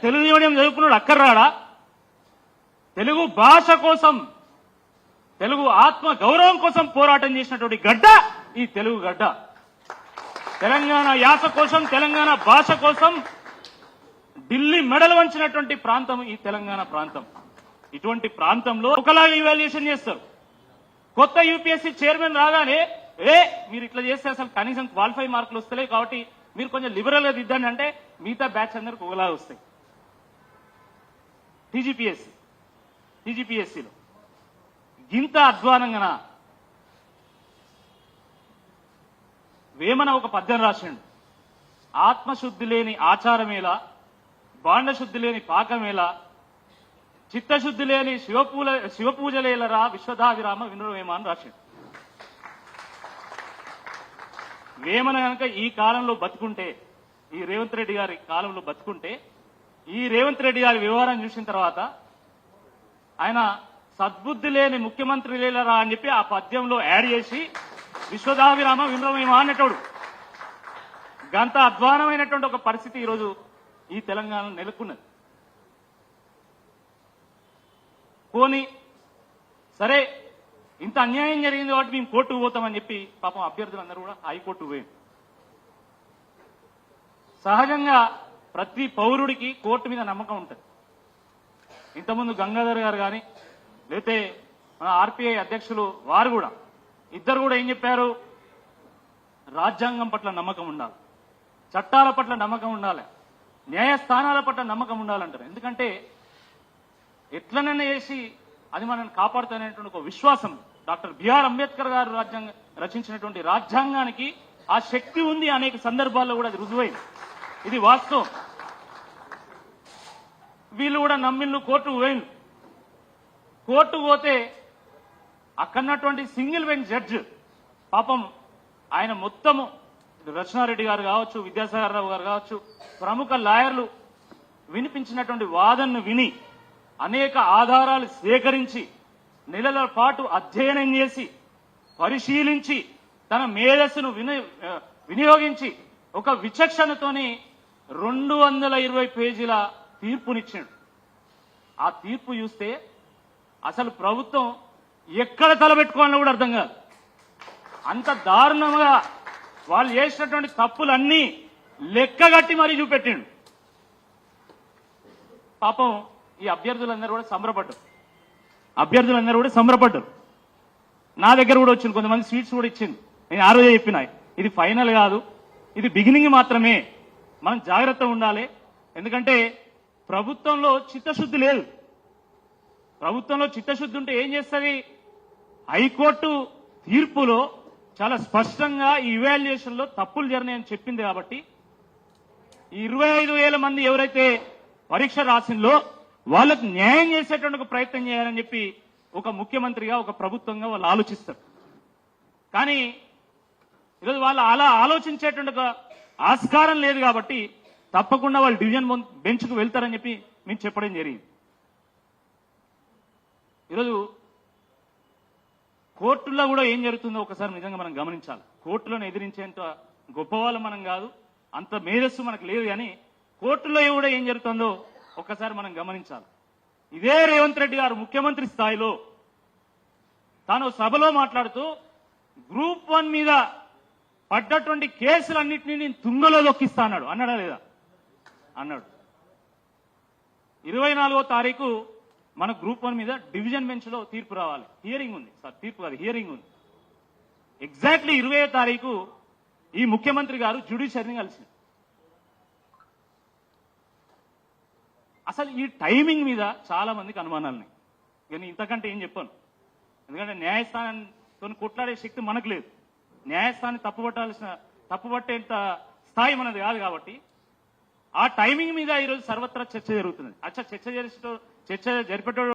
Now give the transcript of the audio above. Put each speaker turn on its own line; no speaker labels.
Telugu medium చదువుకున్నాడు అక్కర్రాడా? తెలుగు భాష కోసం, తెలుగు ఆత్మ గౌరవం కోసం పోరాటం చేసినటువంటి గడ్డ ఈ తెలుగు గడ్డ. తెలంగాణ యాస కోసం, తెలంగాణ భాష కోసం ఢిల్లీ మెడలు వంచినటువంటి ప్రాంతం ఈ తెలంగాణ ప్రాంతం. ఇటువంటి ప్రాంతంలో ఒకలాగా ఇవాల్యుయేషన్ చేస్తారు. కొత్త యూపీఎస్సీ చైర్మన్ రాగానే మీరు ఇట్లా చేస్తే అసలు కనీసం క్వాలిఫై మార్కులు వస్తలే కాబట్టి మీరు కొంచెం లిబరల్ గా దిద్దండి అంటే మిగతా బ్యాచ్ అందరికి ఒకలాగా వస్తాయి. టీజీపీఎస్సీలో ఇంత అధ్వానంగా వేమన ఒక పద్యం రాసిండు. ఆత్మశుద్ధి లేని ఆచారమేలా, బాండశుద్ధి లేని పాకమేలా, చిత్తశుద్ధి లేని శివపూజలేలరా విశ్వధావిరామ వినురవేమ అని రాసిండు. వేమన కనుక ఈ కాలంలో బతుకుంటే, ఈ రేవంత్ రెడ్డి గారి కాలంలో బతుకుంటే, ఈ రేవంత్ రెడ్డి గారి వ్యవహారం చూసిన తర్వాత ఆయన సద్బుద్ధి లేని ముఖ్యమంత్రి లేలరా అని చెప్పి ఆ పద్యంలో యాడ్ చేసి విశ్వధావిరామ వినురవేమ అనేటోడు. గంత అధ్వానమైనటువంటి ఒక పరిస్థితి ఈరోజు ఈ తెలంగాణ నెలకొన్నది. పోనీ సరే, ఇంత అన్యాయం జరిగింది కాబట్టి మేము కోర్టుకు పోతామని చెప్పి పాపం అభ్యర్థులందరూ కూడా హైకోర్టుకు పోయారు. సహజంగా ప్రతి పౌరుడికి కోర్టు మీద నమ్మకం ఉంటుంది. ఇంతకుముందు గంగాధర్ గారు కానీ లేకపోతే మన ఆర్పీఐ అధ్యక్షులు వారు కూడా ఇద్దరు కూడా ఏం చెప్పారు? రాజ్యాంగం పట్ల నమ్మకం ఉండాలి, చట్టాల పట్ల నమ్మకం ఉండాలి, న్యాయస్థానాల పట్ల నమ్మకం ఉండాలంటారు. ఎందుకంటే ఎట్లనైనా చేసి అది మనల్ని కాపాడుతున్నటువంటి ఒక విశ్వాసం. డాక్టర్ బిఆర్ అంబేద్కర్ గారు రచించినటువంటి రాజ్యాంగానికి ఆ శక్తి ఉంది. అనేక సందర్భాల్లో కూడా అది రుజువైంది. ఇది వాస్తవం. వీళ్ళు కూడా నమ్మిళ్ళు కోర్టుకు పోయిండు. కోర్టుకు పోతే అక్కడున్నటువంటి సింగిల్ బెంచ్ జడ్జ్ పాపం ఆయన మొత్తము రచనారెడ్డి గారు కావచ్చు, విద్యాసాగర్ రావు గారు కావచ్చు, ప్రముఖ లాయర్లు వినిపించినటువంటి వాదనను విని అనేక ఆధారాలు సేకరించి నెలల పాటు అధ్యయనం చేసి పరిశీలించి తన మేధస్సును వినియోగించి ఒక విచక్షణతోని 220 పేజీల తీర్పునిచ్చాడు. ఆ తీర్పు చూస్తే అసలు ప్రభుత్వం ఎక్కడ తలబెట్టుకోవాలని కూడా అర్థం కాదు. అంత దారుణంగా వాళ్ళు చేసినటువంటి తప్పులన్నీ లెక్కగట్టి మరీ చూపెట్టిండు. పాపం ఈ అభ్యర్థులందరూ కూడా సంబరపడ్డారు. నా దగ్గర కూడా వచ్చింది, కొంతమంది స్వీట్స్ కూడా ఇచ్చింది. నేను ఆ రోజే చెప్పిన, ఇది ఫైనల్ కాదు, ఇది బిగినింగ్ మాత్రమే, మనం జాగ్రత్తగా ఉండాలి. ఎందుకంటే ప్రభుత్వంలో చిత్తశుద్ధి లేదు. ప్రభుత్వంలో చిత్తశుద్ధి ఉంటే ఏం చేస్తుంది? హైకోర్టు తీర్పులో చాలా స్పష్టంగా ఈ ఇవాల్యుయేషన్ లో తప్పులు జరినాయని చెప్పింది. కాబట్టి ఈ 25,000 మంది ఎవరైతే పరీక్ష రాసిందో వాళ్ళకు న్యాయం చేసేటువంటి ఒక ప్రయత్నం చేయాలని చెప్పి ఒక ముఖ్యమంత్రిగా, ఒక ప్రభుత్వంగా వాళ్ళు ఆలోచిస్తారు. కానీ ఈరోజు వాళ్ళు అలా ఆలోచించేటువంటి ఒక ఆస్కారం లేదు. కాబట్టి తప్పకుండా వాళ్ళు డివిజన్ బెంచ్కు వెళ్తారని చెప్పి మేము చెప్పడం జరిగింది. ఈరోజు కోర్టుల్లో కూడా ఏం జరుగుతుందో ఒకసారి నిజంగా మనం గమనించాలి. కోర్టులను ఎదిరించేంత గొప్పవాళ్ళు మనం కాదు, అంత మేధస్సు మనకు లేదు. కానీ కోర్టులో కూడా ఏం జరుగుతుందో ఒక్కసారి మనం గమనించాలి. ఇదే రేవంత్ రెడ్డి గారు ముఖ్యమంత్రి స్థాయిలో తాను సభలో మాట్లాడుతూ గ్రూప్ 1 మీద పడ్డటువంటి కేసులన్నింటినీ నేను తుంగలో దొక్కిస్తా అన్నాడు. అన్నాడా లేదా? అన్నాడు. 24వ తారీఖు మన గ్రూప్ 1 మీద డివిజన్ బెంచ్ లో తీర్పు రావాలి. హియరింగ్ ఉంది సార్, తీర్పు కాదు, హియరింగ్ ఉంది. ఎగ్జాక్ట్లీ 20వ తారీఖు ఈ ముఖ్యమంత్రి గారు జ్యుడిషియరీని కలిసింది. అసలు ఈ టైమింగ్ మీద చాలా మందికి అనుమానాలున్నాయి. కానీ ఇంతకంటే ఏం చెప్పాను. ఎందుకంటే న్యాయస్థానంతో కొట్లాడే శక్తి మనకు లేదు. న్యాయస్థానాన్ని తప్పుపట్టేంత స్థాయి మనది కాదు. కాబట్టి ఆ టైమింగ్ మీద ఈరోజు సర్వత్రా చర్చ జరుగుతున్నది. చర్చ జరిపేటోడు